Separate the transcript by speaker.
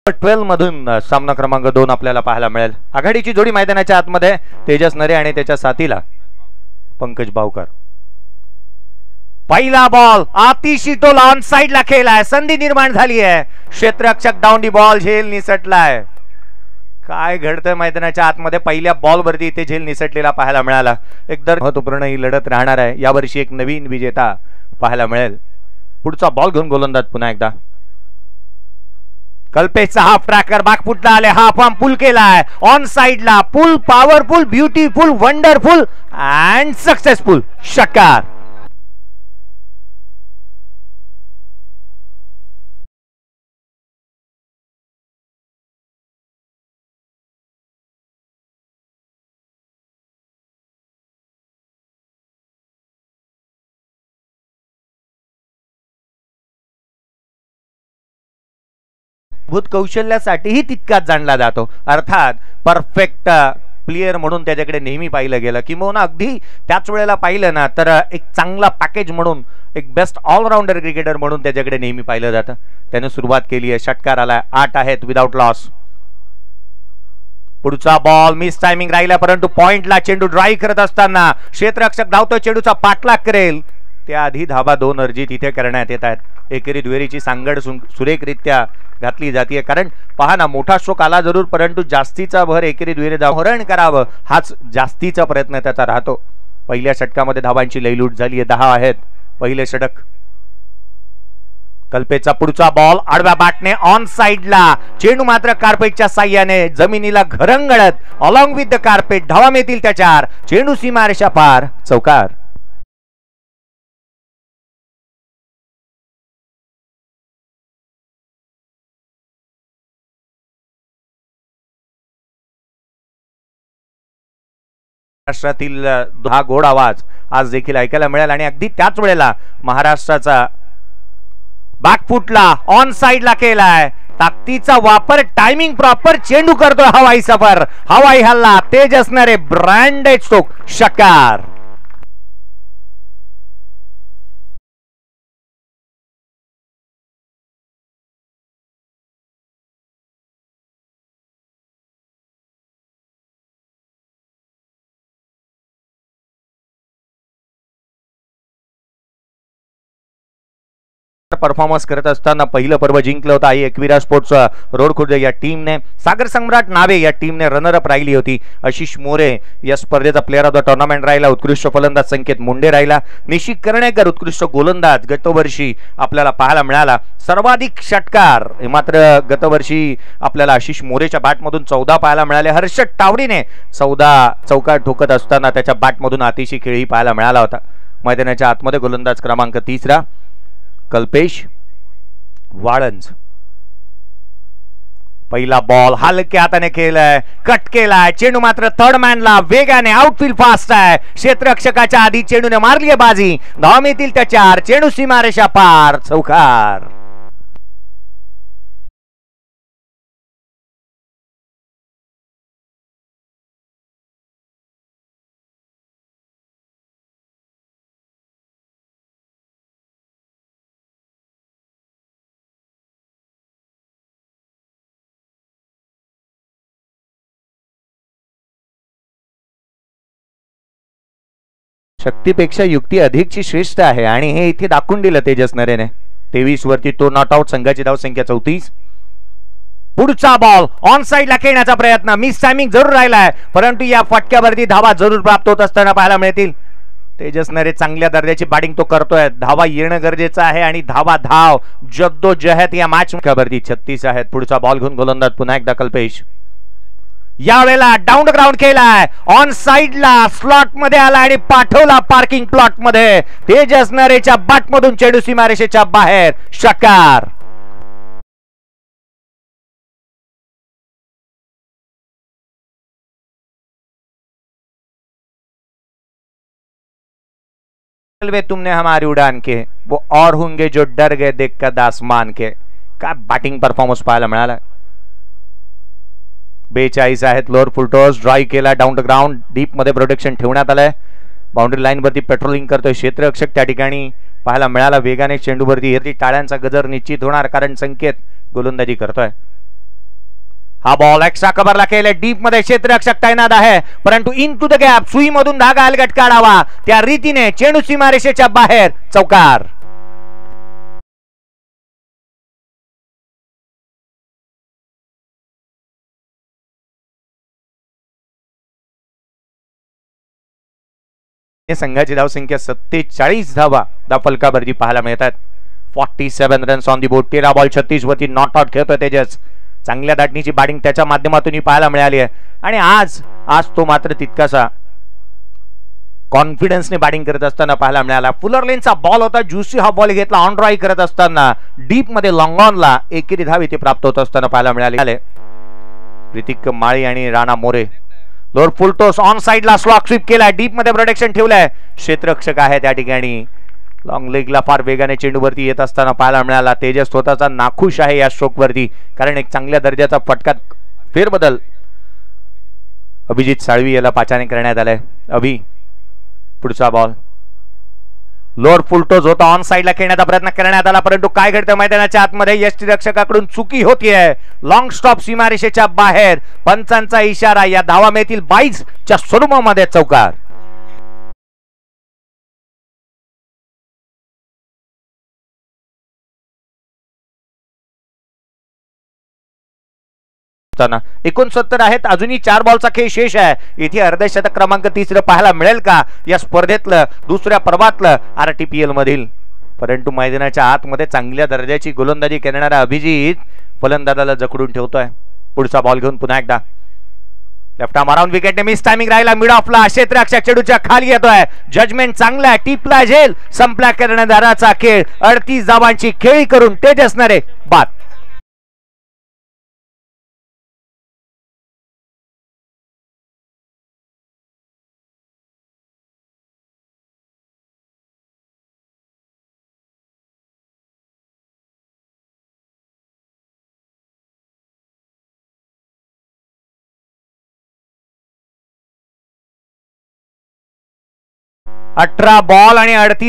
Speaker 1: 12 मधून सामना क्रमांक 2 आपल्याला पाहायला मिळेल. आघाडीची जोडी मैदानाच्या आतमध्ये तेजस नरे आणि त्याच्या साथीला पंकज बावकर. पहिला बॉल आतिशी टोल ऑन साइडला खेळलाय. संधी निर्माण झाली आहे. क्षेत्ररक्षक डाऊन दी बॉल झेल निसटलाय. काय घडतंय मैदानाच्या आतमध्ये पहिल्या बॉलवरती इथे झेल निसटलेला पाहायला मिळाला. एकदम महत्वपूर्ण ही लढत राहणार आहे. यावर्षी एक नवीन विजेता पाहायला मिळेल. पुढचा बॉल घेऊन गोलंदाज पुन्हा एकदा. कल्पेशचा हाफ ट्रॅकर बागफुटला आले. हाफ आर्म पुल केलाय ऑन साइडला. Pull powerful, beautiful, wonderful and successful. षटकार. भूत कौशल्यासाठीही तितकाच जाणला जातो. अर्थात परफेक्ट प्लेयर म्हणून त्याच्याकडे नेहमी पाहिलं गेलं. किंवा अगदी त्याच वेळेला पाहिलं ना तर एक चांगला पॅकेज म्हणून, एक बेस्ट ऑलराऊंडर क्रिकेटर म्हणून त्याच्याकडे नेहमी पाहिलं जातं. त्याने सुरुवात केली आहे. षटकार आलाय. 8 आहेत विदाउट लॉस. पुढचा बॉल मिस टायमिंग राहिला, परंतु पॉइंटला चेंडू ड्राईव्ह करत असताना क्षेत्ररक्षक धावतो. चेंडूचा पाठलाग करेल त्याआधी धाबा 2 अर्जित इथे करण्यात येत आहेत. एकेरी दुहेरीची सांगड सुरेखरित्या घातली जाते. कारण पहा ना, मोठा स्ट्रोक आला जरूर, परंतु जास्तीचा भर एकेरी दुहेरी धावरण करावं हाच जास्तीचा प्रयत्न त्याचा राहतो. पहिल्या षटकामध्ये धावांची लयलूट झाली आहे. 10 आहेत पहिले षटक. कल्पेचा पुढचा बॉल आडव्या बॅटने ऑन साइडला. चेंडू मात्र कार्पेटच्या साह्याने जमिनीला घरंगळत अलॉंग विथ द कार्पेट धावा मिळतील त्याच्यावर. चेंडू सीमारेषा पार. चौकार. महाराष्ट्रातील हा गोड आवाज आज देखील ऐकायला मिळेल. आणि अगदी त्याच वेळेला महाराष्ट्राचा बॅकफुटला ऑन साइडला केलाय. ताकदीचा वापर, टायमिंग प्रॉपर. चेंडू करतोय हवाई सफर, हवाई हल्ला. तेज असणारे ब्रँडेड स्ट्रोक. षटकार. परफॉर्मन्स करत असताना पहिलं पर्व जिंकलं होतं आई एकविरा स्पोर्ट्स रोड खुर्द या टीमने. सागर सम्राट नावे या टीमने रनरअप राहिली होती. आशिष मोरे या स्पर्धेचा प्लेअर ऑफ द टुर्नामेंट राहिला. उत्कृष्ट फलंदाज संकेत मुंडे राहिला. निशित कर्णेकर उत्कृष्ट गोलंदाज गतवर्षी आपल्याला पाहायला मिळाला. सर्वाधिक षटकार मात्र गतवर्षी आपल्याला आशिष मोरेच्या बॅटमधून 14 पाहायला मिळाले. हर्षद टावडीने 14 चौकार ठोकत असताना त्याच्या बॅटमधून अतिशय खेळही पाहायला मिळाला होता. मैदानाच्या आतमध्ये गोलंदाज क्रमांक 3 कल्पेश वाळंज. पहिला बॉल हलक्या हाताने केलाय, कट केलाय. चेंडू मात्र थर्ड मॅनला वेगाने. आउटफील्ड फास्ट आहे. क्षेत्ररक्षकाच्या आधी चेंडूने मारली आहे बाजी. धावा मिळतील त्याच्यावर. चेंडू सीमारेषा पार. चौकार. शक्तीपेक्षा युक्ती अधिकची श्रेष्ठ आहे आणि हे इथे दाखवून दिलं तेजस नरेने. 23 वरती तो नॉट आउट. संघाची धाव संख्या 34. पुढचा बॉल ऑन साइडला खेळण्याचा प्रयत्न. मिस टायमिंग जरूर राहिलाय, परंतु या फटक्यावरती धावा जरूर प्राप्त होत असताना पाहायला मिळतील. तेजस नरे चांगल्या दर्जाची बॅटिंग तो करतोय. धावा येणं गरजेचं आहे आणि धाव जद्दोजहद या मॅच वरती 36 आहेत. पुढचा बॉल घेऊन गोलंदाज पुन्हा एकदा कल्पेश. यावेळेला डाऊन ग्राउंड केलाय. ऑन साइडला स्लॉट मध्ये आला आणि पाठवला पार्किंग प्लॉट मध्ये. तेजस नरेच्या बॅट मधून चेंडू सीमारेषेच्या बाहेर. षटकार. तुमने हमारी उड़ान के वो और होंगे जो डर गए देखकर आसमान के. काय बॅटिंग परफॉर्मन्स पाहायला मिळाला. 42 आहेत. लोअर फुल टॉस ड्राईव्ह केला. डाऊन द ग्राउंड डीप मध्ये प्रोटेक्शन ठेवण्यात आलंय. बाउंड्री लाईन वरती पेट्रोलिंग करतोय क्षेत्ररक्षक त्या ठिकाणी पाहायला मिळाला. वेगाने चेंडूवरती टाळ्यांचा गजर निश्चित होणार, कारण संकेत गोलंदाजी करतोय. हा बॉल एक्स्ट्रा कव्हरला केले, डीप मध्ये क्षेत्ररक्षक तैनात आहे, परंतु इन टू द गॅप सुईमधून धागा अलगट काढावा त्या रीतीने चेंडू सीमारेषेच्या बाहेर, चौकार. संघाची धावसंख्या 47 धावा फलकावरती पाहायला मिळतात. 47 runs on the board. 13 ball 36 वरती नॉट आउट खेळतोय तेजस. चांगल्या दाटणीची बॅटिंग त्याच्या माध्यमातून पाहायला मिळाली आहे आणि आज तो मात्र तितकासा कॉन्फिडन्सने बॅटिंग करत असताना पाहायला मिळाला. फुलर लेनचा बॉल होता, ज्युसी हा बॉल घेतला ऑन ड्राईव्ह करत असताना डीप मध्ये लॉंग ऑनला एकेरी धाव इथे प्राप्त होत असताना पाहायला मिळाले. ऋतिक माळी आणि राणा मोरे लोअर फुल टॉस ऑन साइडला स्लॉक स्वीप केलाय, डीप मध्ये प्रोटेक्शन ठेवलंय, क्षेत्ररक्षक आहे त्या ठिकाणी. लॉंग लेगला फार वेगाने चेंडूवरती येत असताना पाहायला मिळाला. तेजस स्वतःचा नाखुश आहे या स्ट्रोक वरती, कारण एक चांगल्या दर्जाचा फटका फेरबदल अभिजित साळवी याला पाचाने करण्यात आलाय. अभि पुढचा बॉल लोअर फुल टॉस होता, ऑन साइडला खेळण्याचा प्रयत्न करण्यात आला, परंतु काय घडतं मैदानाच्या आतमध्ये यष्टीरक्षकाकडून चुकी होतीये. लॉंग स्टॉप सीमारेषेच्या बाहेर, पंचांचा इशारा. या धावा मिळतील 22 च्या स्वरूपामध्ये, चौकार. असताना 69 आहेत, अजूनही 4 बॉलचा खेळ शेष आहे. इथे अर्धशतक क्रमांक 3 पाहायला मिळेल का या स्पर्धेतलं, दुसऱ्या पर्वातलं आरटीपीएल मधील. परंतु मैदानाच्या आतमध्ये चांगल्या दर्जाची गोलंदाजी करणारा अभिजित फलंदाजाला जखडून ठेवतोय. पुढचा बॉल घेऊन पुन्हा एकदा लेफ्ट आर्म अराउंड विकेटने मिस टायमिंग राहिला, मिड ऑफला क्षेत्ररक्षक चेंडूच्या खाली येतोय. जजमेंट चांगला आहे, टिपला झेल, संपला कर्णधाराचा खेळ. 38 धावांची खेळी करून तेजस नरे बाद. अठरा बॉल आणि 38